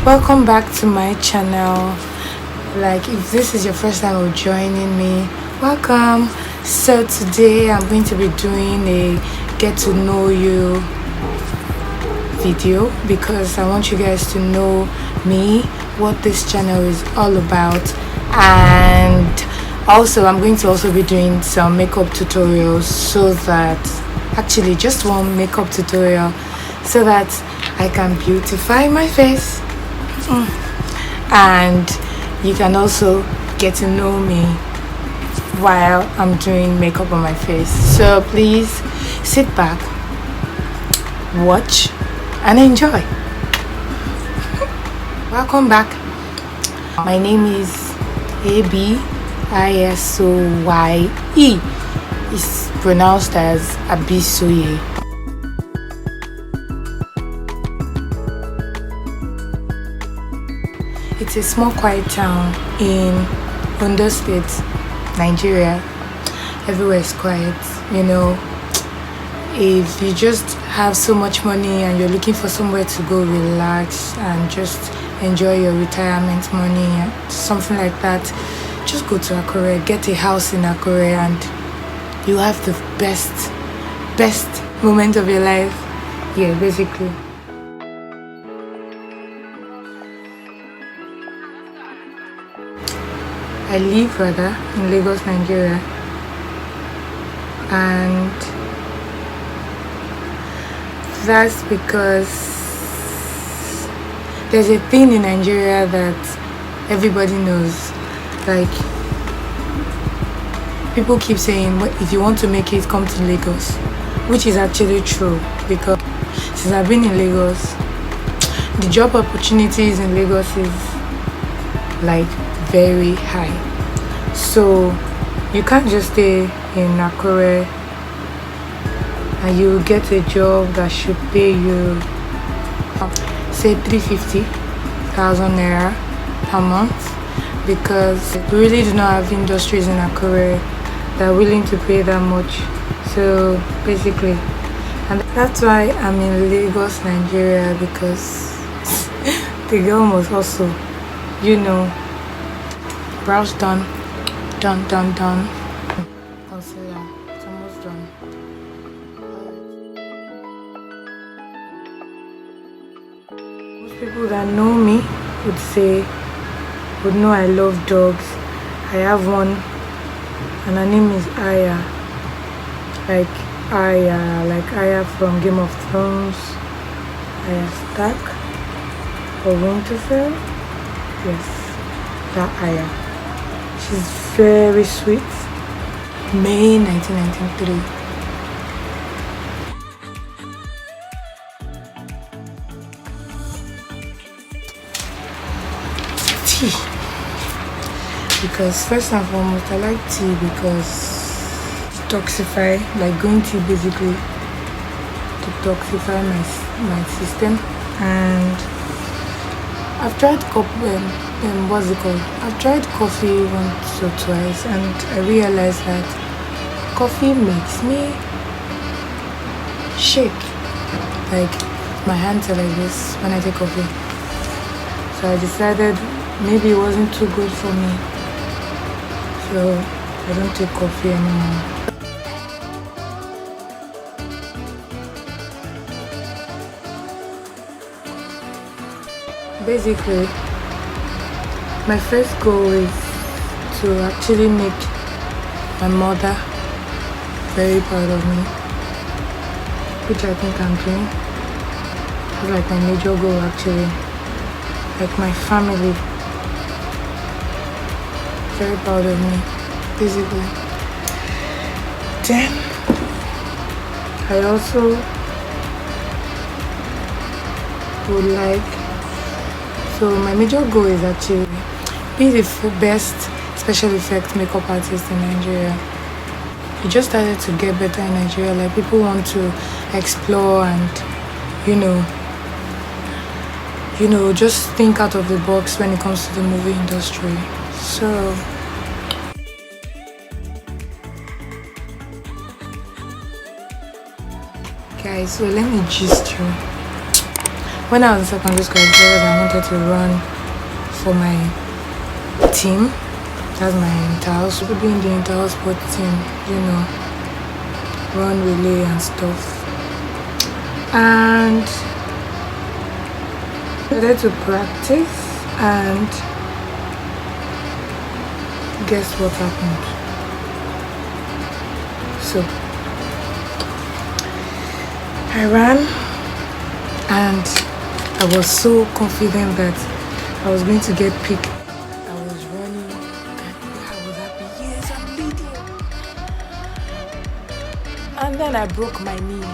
Welcome back to my channel. Like, if this is your first time of joining me, welcome. So today I'm going to be doing a get to know you video because I want you guys to know me, what this channel is all about, and also I'm going to also be doing some makeup tutorials, so that actually just one makeup tutorial so that I can beautify my face and you can also get to know me while I'm doing makeup on my face. So please sit back, watch and enjoy. Welcome back. My name is Abisoye. It's pronounced as Abisoye. It's a small quiet town in Ondo State, Nigeria. Everywhere is quiet, you know. If you just have so much money and you're looking for somewhere to go relax and just enjoy your retirement money, something like that, just go to Akure, get a house in Akure, and you have the best moment of your life. Yeah, basically. I live rather in Lagos, Nigeria, and that's because there's a thing in Nigeria that everybody knows. Like, people keep saying, if you want to make it, come to Lagos, which is actually true, because since I've been in Lagos, the job opportunities in Lagos is like very high. So you can't just stay in Akure and you get a job that should pay you say 350,000 naira per month, because we really do not have industries in Akure that are willing to pay that much. So basically, and that's why I'm in Lagos, Nigeria, because the girl must also, you know. Brows done. Concealer, it's almost done. Most people that know me would know I love dogs. I have one and her name is Aya. Like Aya from Game of Thrones. Aya Stark or Winterfell. Yes, that Aya. She's very sweet. May 1993. Tea. Because first and foremost, I like tea because detoxify, like green tea basically detoxify my system. And I've tried I've tried coffee once or twice, and I realized that coffee makes me shake. Like, my hands are like this when I take coffee. So I decided maybe it wasn't too good for me. So I don't take coffee anymore. Basically, my first goal is to actually make my mother very proud of me, which I think I'm doing. It's like my major goal actually. Like, my family very proud of me, basically. Then I also would like, so my major goal is actually be the best special effects makeup artist in Nigeria. It just started to get better in Nigeria. Like, people want to explore and you know just think out of the box when it comes to the movie industry. So guys, so let me gist you. when I was in secondary school, I decided I wanted to run for my team. That's my inter-house. People being the inter-house sport team, you know, run relay and stuff. And I started to practice, and guess what happened? So I ran, and I was so confident that I was going to get picked. I was running, and I was happy. Yes, I'm leading. And then I broke my knee.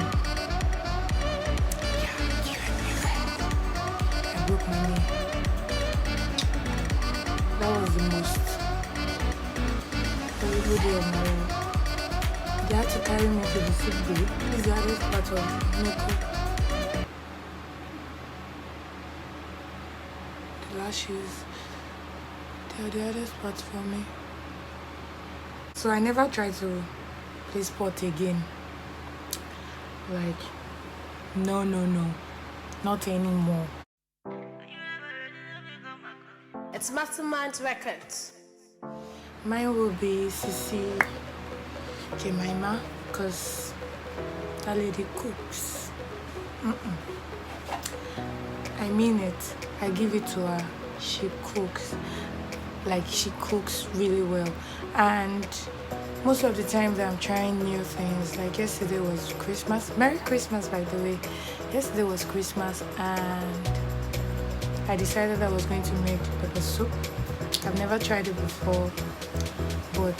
I broke my knee. That was the most horrible day of my life. They had to carry me to the sick bay. This is the hardest part of makeup. The lashes, they are the hardest part for me. So I never tried to play sport again. Like, no, not anymore. It's Mastermind Records. Mine will be Sissy Jemima, because that lady cooks. I mean it. I give it to her. She cooks. Like, she cooks really well. And most of the time that I'm trying new things, like yesterday was Christmas. Merry Christmas, by the way. Yesterday was Christmas, and I decided I was going to make pepper soup. I've never tried it before, but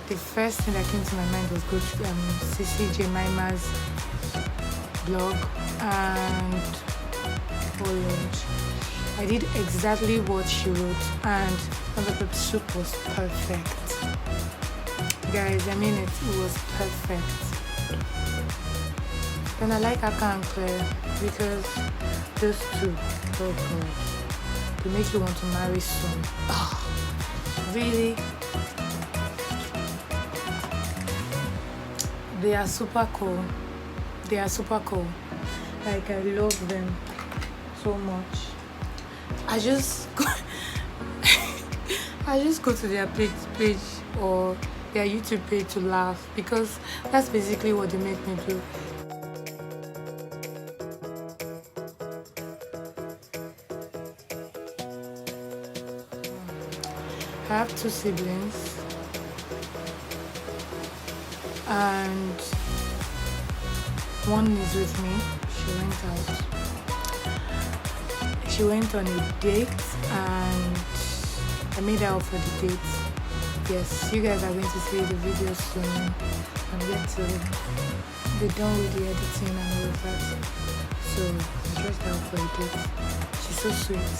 the first thing that came to my mind was go to Sissy Jemima's blog and follow it. I did exactly what she wrote, and the pepper soup was perfect. Guys, I mean it was perfect. And I like Aka and Claire because those two, oh God, they make you want to marry soon. Oh, really? They are super cool. They are super cool. Like, I love them so much. I just go to their page or their YouTube page to laugh, because that's basically what they make me do. I have two siblings, and one is with me. She went out. She went on a date, and I made her up for the date. Yes, you guys are going to see the video soon. I'm yet to be done with the editing and all of that. So I dressed her up for a date. She's so sweet.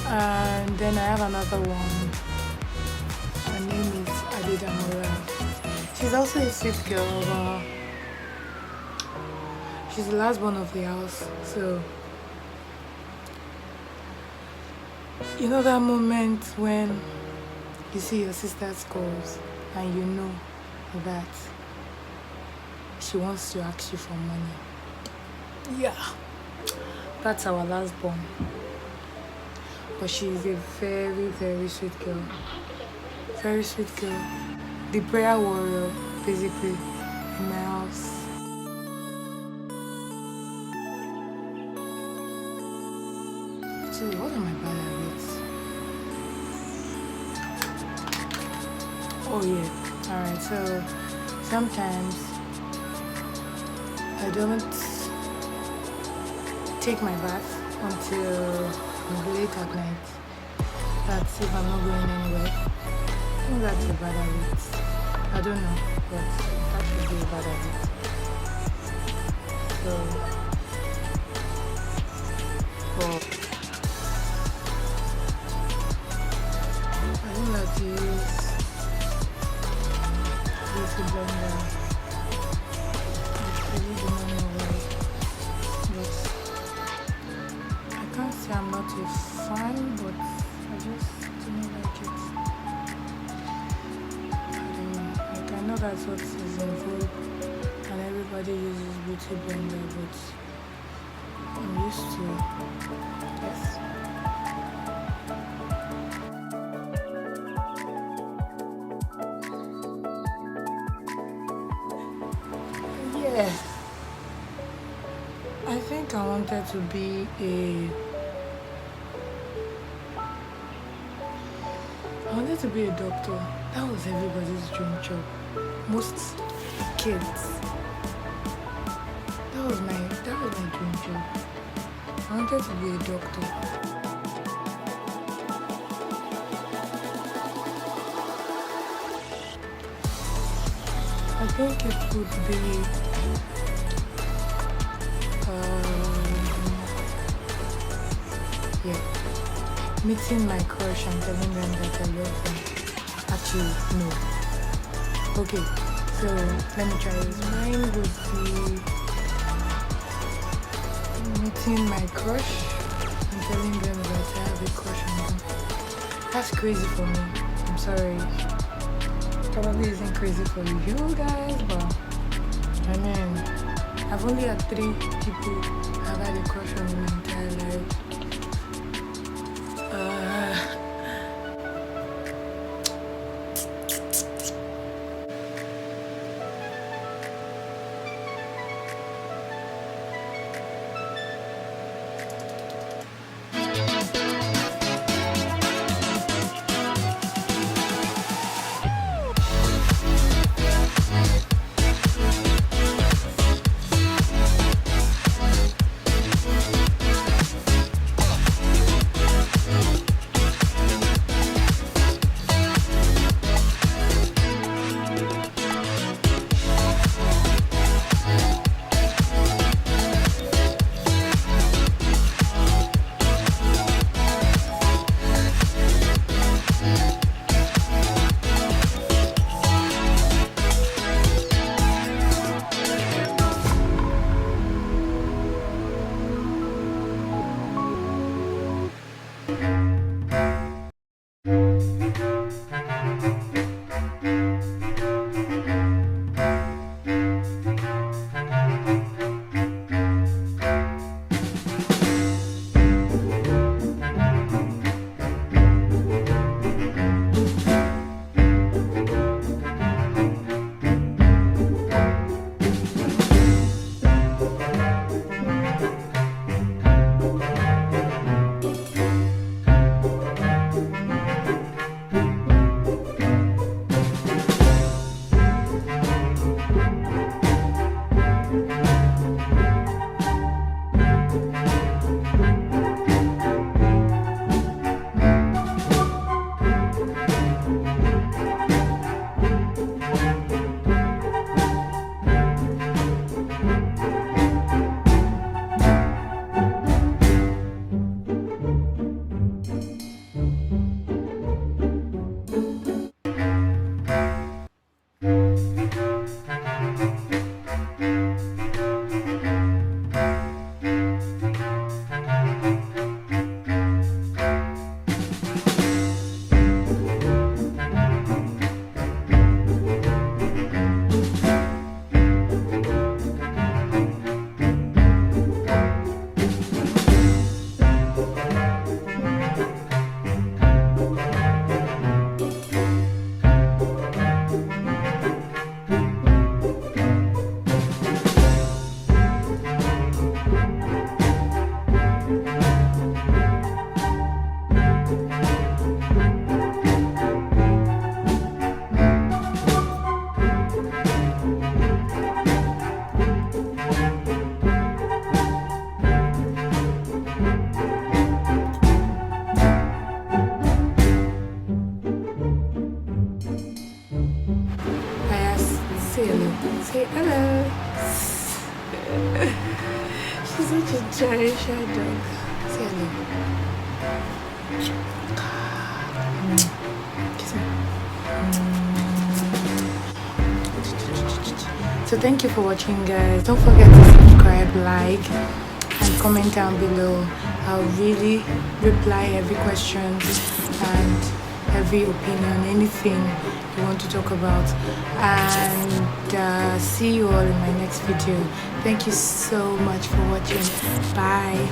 And then I have another one. Her name is Adedamora. She's also a sweet girl, but she's the last born of the house. So you know that moment when you see your sister's calls and you know that she wants to ask you for money? Yeah, that's our last born. But she's a very, very sweet girl. Very sweet girl. The prayer warrior, basically, in my house. Actually, what am I bad at? Oh yeah. Alright, so sometimes I don't take my bath until late at night. That's if I'm not going anywhere. I think that's a bad habit. I don't know, but that should be a bad habit. So, I don't like to use beauty blender. I really don't know why, but I can't say I'm not a fan, but I just don't like it. I don't know. Like, I know that's what is in vogue and everybody uses beauty blender, but I'm used to it. Yes. Yeah. I think I wanted to be a doctor. That was everybody's dream job. Most kids. That was my dream job. I wanted to be a doctor. I think it would be meeting my crush and telling them that I love them. Actually, no. Okay, so let me try this. Mine would be meeting my crush and telling them that I have a crush on them. That's crazy for me. I'm sorry. Probably isn't crazy for you guys, but I mean, I've only had 3 people I've had a crush on in my entire life. Say hello. She's such a shy dog. Say hello. Kiss me. So thank you for watching, guys. Don't forget to subscribe, like, and comment down below. I'll really reply every question and every opinion, anything you want to talk about. And see you all in my next video. Thank you so much for watching. Bye.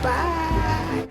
Bye.